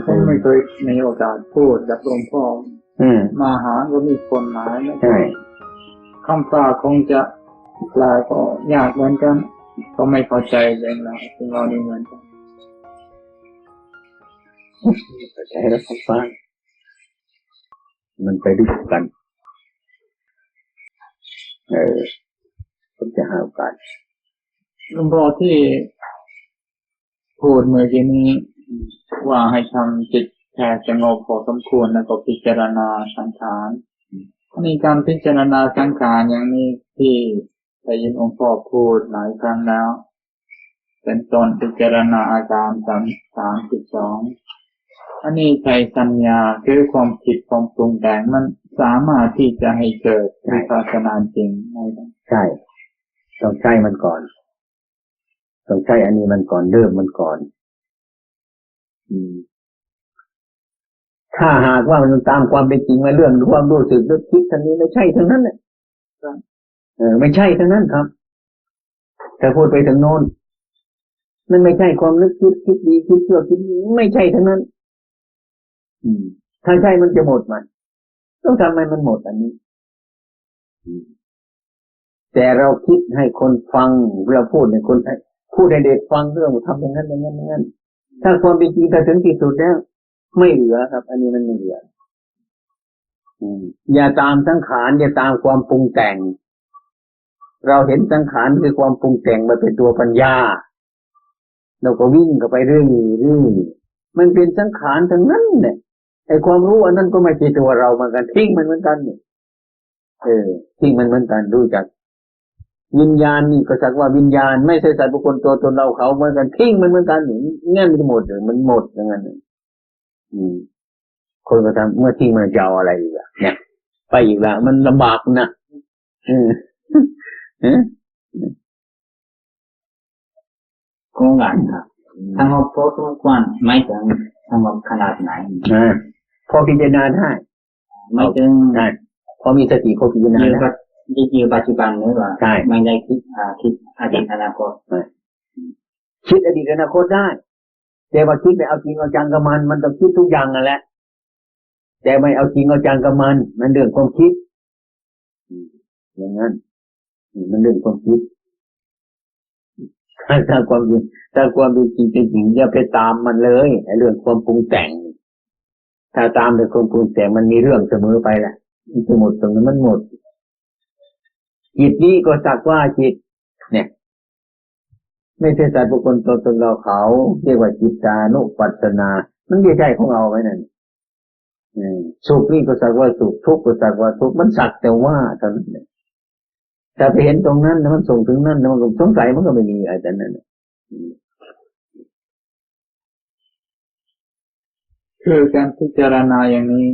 ผมไม่เคยมีโอกาสพูดกับหลวงพ่อมาหาก็มีคนหมายนะคำฟ้าคงจะแปลก็ยากเหมือนกันก็ไม่เข้าใจเรื่องเราที่เรานี่เหมือนกันเข้าใจแล้วคำฟ้ามันไปด้วยกันผมจะหาโอกาสหลวงพ่อที่พูดเมื่อกี้นี้ว่าให้ทำจิตแค่สงบพอสมควรแล้วก็พิจารณาสังขารมีการพิจารณาสังขารอย่างนี้ที่ได้ยินองค์พ่อพูดหลายครั้งแล้วเป็นต้นพิจารณาอาการ32อันนี้ใช้สัญญาคือความคิดความปรุงแต่งมันสามารถที่จะให้เกิดวิปัสสนาจริงได้ใช่ต้องใช้มันก่อนต้องใช้อันนี้มันก่อนเริ่มมันก่อนถ้าหากว่ามันตามความเป็นจริงมาเรื่องความรู้สึกนึกคิดทั้งนี้ไม่ใช่ทั้งนั้นเนี่ยไม่ใช่ทั้งนั้นครับแต่พูดไปถึงโน้นมันไม่ใช่ความนึกคิดดีคิดชั่วคิดไม่ใช่ทั้งนั้นถ้าใช่มันจะหมดมันต้องทำให้มันหมดอันนี้แต่เราคิดให้คนฟังเราพูดให้คนพูดให้เด็กฟังเรื่องทำอย่างนั้นอย่างนั้นอย่างนั้นถ้าความเป็นจริงถ้าถึงที่สุดแล้วไม่เหลือครับอันนี้มันไม่เหลืออย่าตามสังขารอย่าตามความปรุงแต่งเราเห็นสังขารคือความปรุงแต่งมาเป็นตัวปัญญาเราก็วิ่งเข้าไปเรื่อยๆมันเป็นสังขารทั้งนั้นเนี่ยไอ้ความรู้อันนั้นก็ไม่ใช่ตัวเราเหมือนกันทิ้งมันเหมือนกันเนี่ยทิ้งมันเหมือนกันรู้จักวิญญาณนี่ก็สักว่าวิญญาณไม่ใช่สัตว์บุคคลตัวตนเราเขาเหมือนกันทิ้งมันเหมือนกันงั้นมันหมดเลยมันหมดอย่างนั้นคนก็ทำเมื่อทิ้งมันจะเอาอะไรอีกอ่ะเนี่ยไปอีกละมันลำบากนะโครงการครับสงบพอสมควรไม่ถึงสงบขนาดไหนพอพิจารณาได้ไม่ถึงพอมีสติพอพิจารณาได้อยู่ปัจจุบันนี่ว่าไม่ได้คิดอดีตอนาคตคิดอดีตอนาคตได้แต่ว่าคิดไปเอาจริงเอาจังกับมันต้องคิดทุกอย่างนั่นแหละแต่ไม่เอาจริงเอาจังกับมันเรื่องความคิดอย่างนั้นมันเรื่องความคิดถ้าความจริงจริงอย่าไปตามมันเลยไอ้เรื่องความปรุงแต่งถ้าตามแต่ความปรุงแต่งมันมีเรื่องเสมอไปแหละมันจะหมดตรงนั้นมันหมดจิตนี้ก็สักว่าจิตเนี่ยไม่ใช่สัตว์บุคคลตัวตนเราเขาเรียกว่าจิตตานุปัสสนามันไม่ใช่ของเราไว้นั่นสุขนี่ก็สักว่าสุขทุกข์ก็สักว่าทุกข์มันสักแต่ว่าเท่านั้นเนี่ยถ้าไปเห็นตรงนั้นแล้วมันส่งถึงนั้นแล้วมันสงสัยมันก็ไม่มีอะไรแต่นั้นคือการพิจารณาอย่างนี้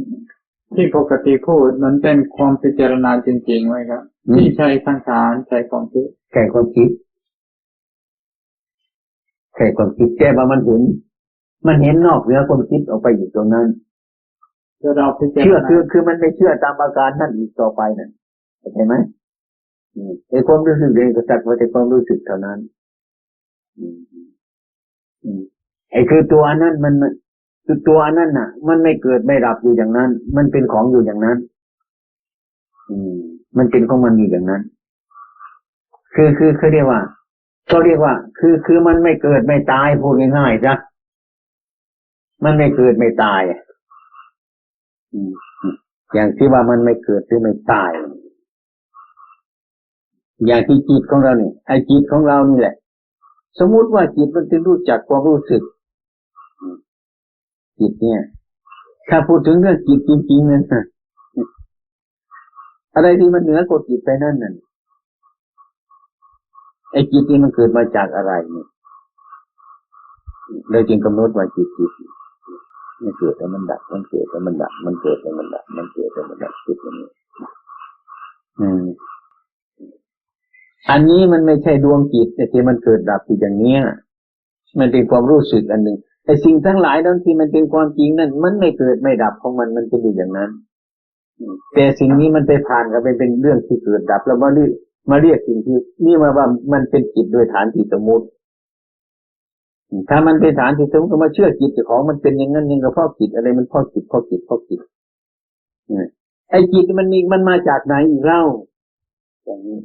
ที่ปกติพูดมันเป็นความพิจารณาจริงๆไหมครับที่ใช้สังขารใช้ความคิดแค่ความคิดแต่ว่ามันเห็นนอกเหนือความคิดออกไปอยู่ตรงนั้นเชื่อคือมันไม่เชื่อตามอาการนั่นอีกต่อไปนั่นเข้าใจไหมไอ้ความรู้สึกเองก็สักว่าแต่ความรู้สึกเท่านั้นไอ้คือตัวนั้นมันคือตัวนั้นน่ะมันไม่เกิดไม่ดับอยู่อย่างนั้นมันเป็นของอยู่อย่างนั้นมันเป็นของมันอยู่อย่างนั้นคือเรียกว่าเขาเรียกว่าคือมันไม่เกิดไม่ตายพูดง่ายๆจ้ะมันไม่เกิดไม่ตายอย่างที่ว่ามันไม่เกิดหรือไม่ตายอย่างที่จิตของเราเนี่ยไอ้จิตของเรานี่แหละสมมุติว่าจิตมันจะรู้จักความรู้สึกจิตเนี่ยถ้าพูดถึงเรื่องจิตจริงๆนั่นอะไรที่มันเหนือกว่าจิตไปนั่นน่ะไอ้จิตนี่มันเกิดมาจากอะไรเนี่ยเราจึงกำหนดว่าจิตมันเกิดแต่มันดับมันเกิดแต่มันดับมันเกิดแต่มันดับมันเกิดแต่มันดับจิตนี้อันนี้มันไม่ใช่ดวงจิตแต่ที่มันเกิดดับอยู่อย่างเนี้ยมันเป็นความรู้สึกอันหนึ่งไอ้สิ่งทั้งหลายนั้นที่มันเป็นความจริงนั่นมันไม่เกิดไม่ดับของมันจะอยู่อย่างนั้นแต่สิ่งนี้มันไปผ่านกันเป็นเรื่องที่เกิดดับแล้วมาเรียกสิ่งที่นี่มาว่ามันเป็นจิตโดยฐานที่สมมุติ ถ้ามันเป็นฐานที่สมมติมาเชื่อจิตเจ้าของมันเป็นอย่างนั้นยังกับพ่อจิตอะไรมันพ่อจิตไอ้จิตมันมาจากไหนอีกเล่าอย่างนี้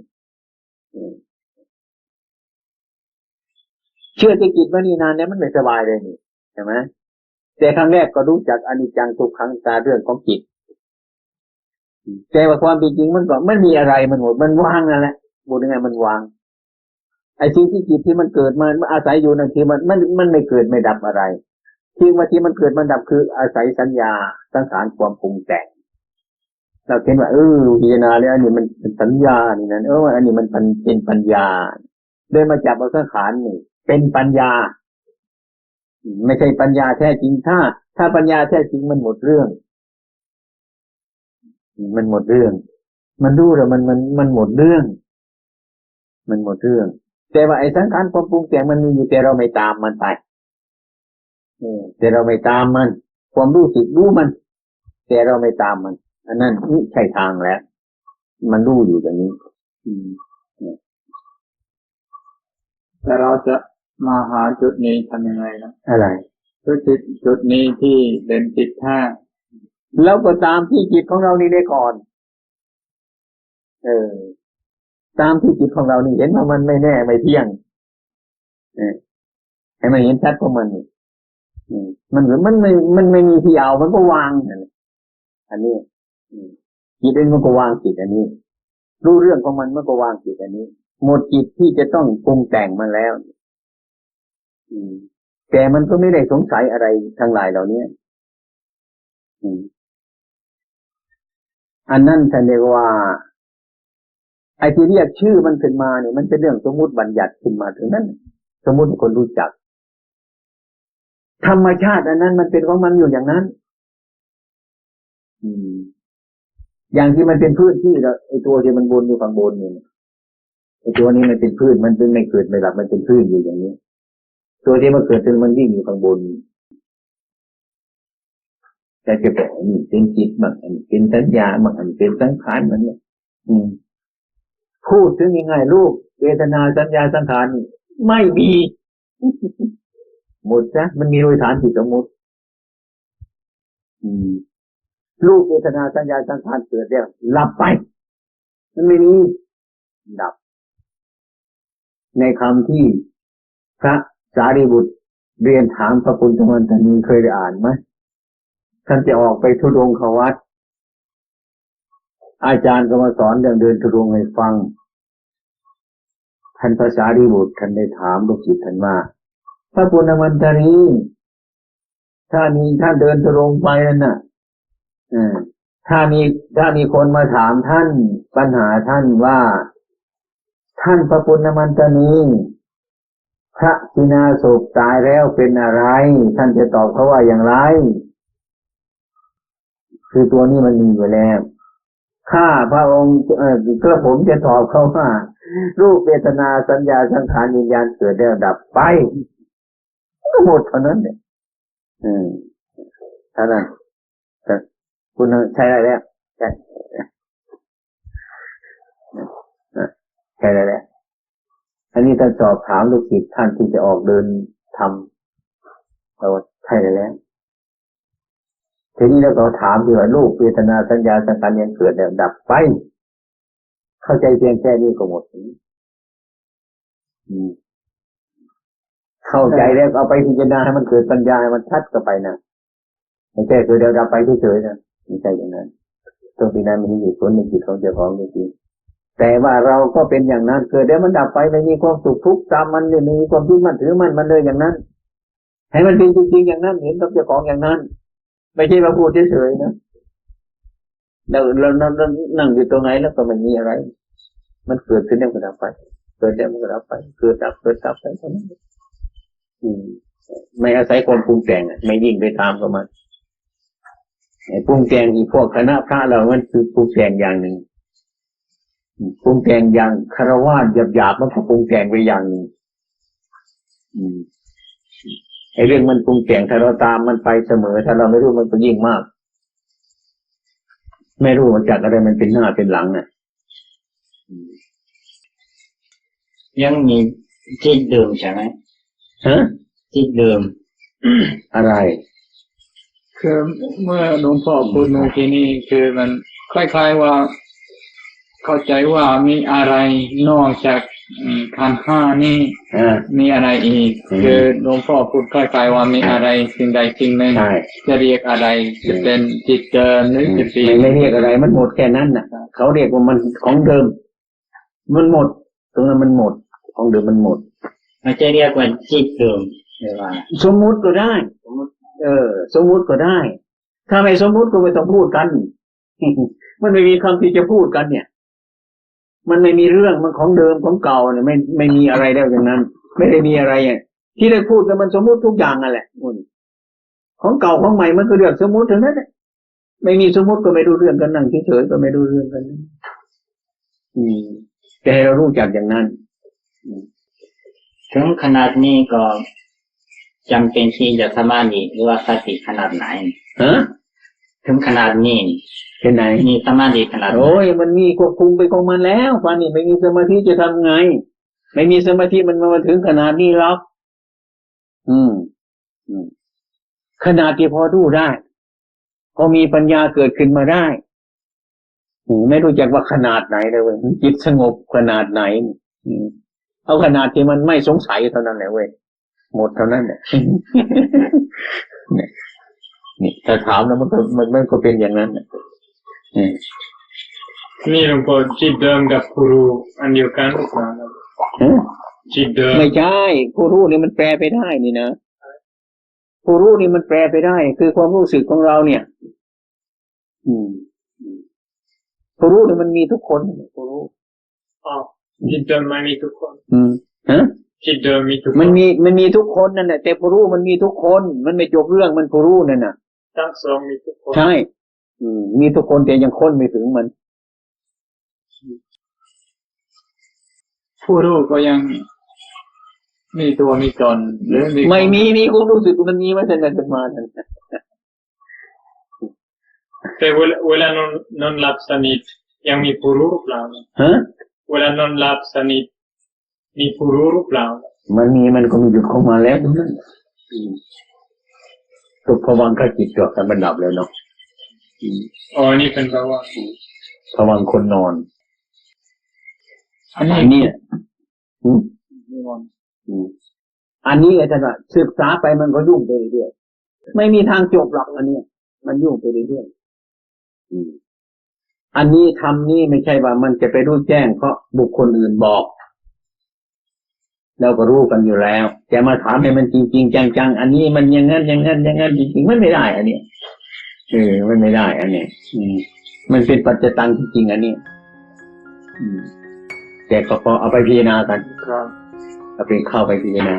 เชื่อใจจิตมานี่นานเนี่ยมันไม่สบายเลยนี่ใช่ไหมแต่ครั้งแรกก็รู้จักอนิจจังทุกขังตาเรื่องของจิตแต่ว่าความเป็นจริงมันก็ไม่มีอะไรมันหมดมันว่างนั่นแหละบอกยังไงมันว่างไอ้สิ่งที่จิตที่มันเกิดมาอาศัยอยู่นั่นที่มันไม่เกิดไม่ดับอะไรที่มันเกิดมันดับคืออาศัยสัญญาสังขารความปรุงแต่งเราเห็นว่าพิจารณาแล้วอันนี้มันเป็นสัญญานี่นั่นอันนี้มันเป็นปัญญาเดินมาจับเอาสังขารนี่เป็นปัญญาไม่ใช่ปัญญาแท้จริงถ้าปัญญาแท้จริงมันหมดเรื่องมันหมดเรื่องมันรู้แล้วมันหมดเรื่องมันหมดเรื่องแต่ว่าไอ้สังขารความปรุงแต่งมันมีอยู่แต่เราไม่ตามมันไปแต่เราไม่ตามมันความรู้สึกรู้มันแต่เราไม่ตามมันอันนั้นไม่ใช่ทางแล้วมันรู้อยู่อย่างนี้แต่เราจะมาหาจุดนี้ทำยังไงนะอะไรจุดนี้ที่เป็นจิตแท้แล้วก็ตามที่จิตของเรานี่ได้ก่อนตามที่จิตของเรานี่เห็นว่ามันไม่แน่ไม่เที่ยงให้มันเห็นชัดของมันนี่มันเหมือนมันไม่มีที่เอามันก็วางอันนี้จิตเองมันก็วางจิตอันนี้รู้เรื่องของมันก็วางจิตอันนี้หมดจิตที่จะต้องปรุงแต่งมันแล้วแต่มันก็ไม่ได้สงสัยอะไรทั้งหลายเหล่านี้อันนั้นท่านเรียกว่าไอ้ที่เรียกชื่อมันขึ้นมาเนี่ยมันเป็นเรื่องสมมุติบัญญัติขึ้นมาถึงนั้นสมมุติให้คนรู้จักธรรมชาติอันนั้นมันเป็นของมันอยู่อย่างนั้นอย่างที่มันเป็นพืชที่ไอ้ตัวที่มันบนอยู่ข้างบนเนี่ยไอ้ตัวนี้มันเป็นพืชมันเป็นไม่เกิดไม่ดับมันเป็นพืชอยู่อย่างนี้ตัวที่มันเกิดเป็นมันวิ่งอยู่ข้างบนแต่จะบอกนี่เป็นจิตบ้างเป็นสัญญาบ้างเป็นสังขารมันเนี่ยพูดถึงยังไงรูปเวทนาสัญญาสังขารไม่มีหมดนะมันมีโดยฐานจิตสมมติรูปเวทนาสัญญาสังขารเกิดแล้วหลับไปมันไม่มีดับในคำที่พระสารีบุตรเรียนถามพระปุณณมันตานีเคยได้อ่านไหมท่านจะออกไปธุดงควัตรอาจารย์ก็มาสอนเรื่องเดินธุดงค์ให้ฟังท่านพระสารีบุตรท่านได้ถามลูกศิษย์ท่านว่าพระปุณณมันตานีถ้าเดินธุดงค์ไปนั่นน่ะถ้ามีคนมาถามท่านปัญหาท่านว่าท่านพระปุณณมันตานีพระกินาศพตายแล้วเป็นอะไรท่านจะตอบเขาว่าอย่างไรคือตัวนี้มันมีอยู่แล้วข้าพระองค์กระผมจะตอบเขาว่ารูปเวทนาสัญญาสังขารวิญญาณเกิดแล้วดับไปก็หมดเท่านั้นเนี่ยเท่านั้นคุณใช้ได้แล้วใช่ได้แล้วอันนี้ท่านสอบถามลูกศิษย์ท่านที่จะออกเดินทำเราใช่ได้แล้วทีนี้เราก็ถามดีว่ารูปเวทนาสัญญาสังขารยังเกิดแล้วดับไปเข้าใจเพียงแค่นี้ก็หมดเข้าใจแล้วเอาไปพิจารณาให้มันเกิดปัญญาให้มันชัดก็ไปนะไม่ใช่คือเดี๋ยวดับไปเฉยๆนะไม่ใช่อย่างนั้นต้องพิจารณามันมีผลในจิตของเจ้าของจริงๆแต่ว่าเราก็เป็นอย่างนั้นเกิดแล้วมันดับไปไม่มีความสุขทุกข์ตามมันเลยไม่มีความยึดมั่นถือมันเลยอย่างนั้นให้มันเป็นจริงๆอย่างนั้นเห็นกับเจ้าของอย่างนั้นไม่ใช่มาพูดเฉยๆนะเรานั่งอยู่ตรงไหนแล้วก็ไม่มีอะไรมันเกิดขึ้นแล้วก็ดับไปเกิดแล้วมันก็ดับไปเกิดดับไปเท่านั้นไม่อาศัยความปรุงแต่งไม่ยิ่งไปตามกับมันปรุงแต่งอีกพวกคณะพระเรามันคือปรุงแต่งอย่างหนึ่งปรุงแต่งอย่างคฤหัสถ์หยาบๆมันก็ปรุงแต่งไปอย่างหนึ่งไอ้เรื่องมันปรุงแต่งถ้าเราตามมันไปเสมอถ้าเราไม่รู้มันก็ยิ่งมากไม่รู้มันจากอะไรมันเป็นหน้าเป็นหลังน่ะ ยังมีจิตเดิมใช่ไหม จิตเดิม อะไร คือเมื่อหลวงพ่อพูดเมื่อกี้นี้คือมันคล้ายๆว่าเข้าใจว่ามีอะไรนอกจากขันธ์ห้านี่ มีอะไรอีก คือหลวงพ่อพูดคล้ายๆว่ามีอะไรสิ่งใดสิ่งหนึ่ง ใช่ จะเรียกอะไรจะเป็นจิตเดิมหรือจะเป็น ไม่เรียกอะไรมันหมดแค่นั้นน่ะเขาเรียกว่ามันของเดิม มันหมดตรงนั้นมันหมดของเดิมมันหมด มันจะเรียกว่าจิตเดิมหรือว่า สมมุติก็ได้ สมมุติก็ได้ ถ้าไม่สมมุติก็ไม่ต้องพูดกัน มันไม่มีคำที่จะพูดกันเนี่ย มันไม่มีเรื่องมันของเดิมของเก่าเนี่ยไม่มีอะไรแล้วอย่างนั้น ไม่ได้มีอะไรอ่ะที่ได้พูดกันมันสมมุติทุกอย่างนั่นแหละของเก่าของใหม่มันก็เรื่องสมมุติทั้งนั้นไม่มีสมมุติก็ไม่รู้เรื่องกันนั่งเฉยๆก็ไม่รู้เรื่องกันแต่ให้เรารู้จักอย่างนั้น ถึงขนาดนี้ก็จำเป็นที่จะสมาธิหรือว่าสติขนาดไหน ฮะ ถึงขนาดนี้ เป็นไหน มีสมาธิขนาดไหน โอ้ยมันมีควบคุมไปของมันแล้วป่านนี้ไม่มีสมาธิจะทำไง ไม่มีสมาธิมันมาถึงขนาดนี้หรอกขนาดที่พอดูได้พอมีปัญญาเกิดขึ้นมาได้ไม่รู้จักว่าขนาดไหนเลยเว้ยจิตสงบขนาดไหนเอาขนาดที่มันไม่สงสัยเท่านั้นแหละเว้ยหมดเท่านั้นแหละ นี่ถ้าถามแล้วมันก็เป็นอย่างนั้น นี่หลวงพ่อจิตเดิมกับผู้รู้อันเดียวกันหรือเปล่าจิตเดิม ไม่ใช่ผู้รู้นี่มันแปลไปได้นี่นะผู้รู้นี่มันแปลไปได้คือความรู้สึกของเราเนี่ยผู้รู้นี่มันมีทุกคนผู้รู้ จิตเดิมมันมีทุกคน ฮะ จิตเดิมมีทุกคน มันมีทุกคนนั่นแหละแต่ผู้รู้มันมีทุกคนมันไม่จบเรื่องมันผู้รู้นั่นน่ะ ทั้งสองมีทุกคน ใช่มีทุกคนแต่ยังค้นไม่ถึงมัน ผู้รู้ก็ยังมีตัวมีตนหรือ ไม่มีความรู้สึกมันมีมาตั้งแต่เกิดมานั่น แต่เวลานอนหลับสนิทยังมีผู้รู้หรือเปล่า ฮะ เวลานอนหลับสนิทมีผู้รู้หรือเปล่า มันก็มีหยุดเข้ามาแล้วนั่นทุกภวังค์จิตจบแต่มันดับเลยเนาะ นี่เป็นภาวะ ภวังค์คนนอน อันนี้ อันนี้อาจารย์ศึกษาไปมันก็ยุ่งไปเรื่อยๆไม่มีทางจบหรอกอันนี้มันยุ่งไปเรื่อยๆอันนี้ทำนี่ไม่ใช่ว่ามันจะไปรู้แจ้งเพราะบุคคลอื่นบอกเราก็รู้กันอยู่แล้วแต่มาถามให้มันจริงๆจังๆอันนี้มันอย่างนั้นจริงๆมันไม่ได้อันนี้มันไม่ได้อันนี้มันเป็นปัจจตังจริงๆอันนี้แต่ก็พอเอาไปพิจารณากัน ครับ เอาไปเข้าไปพิจารณา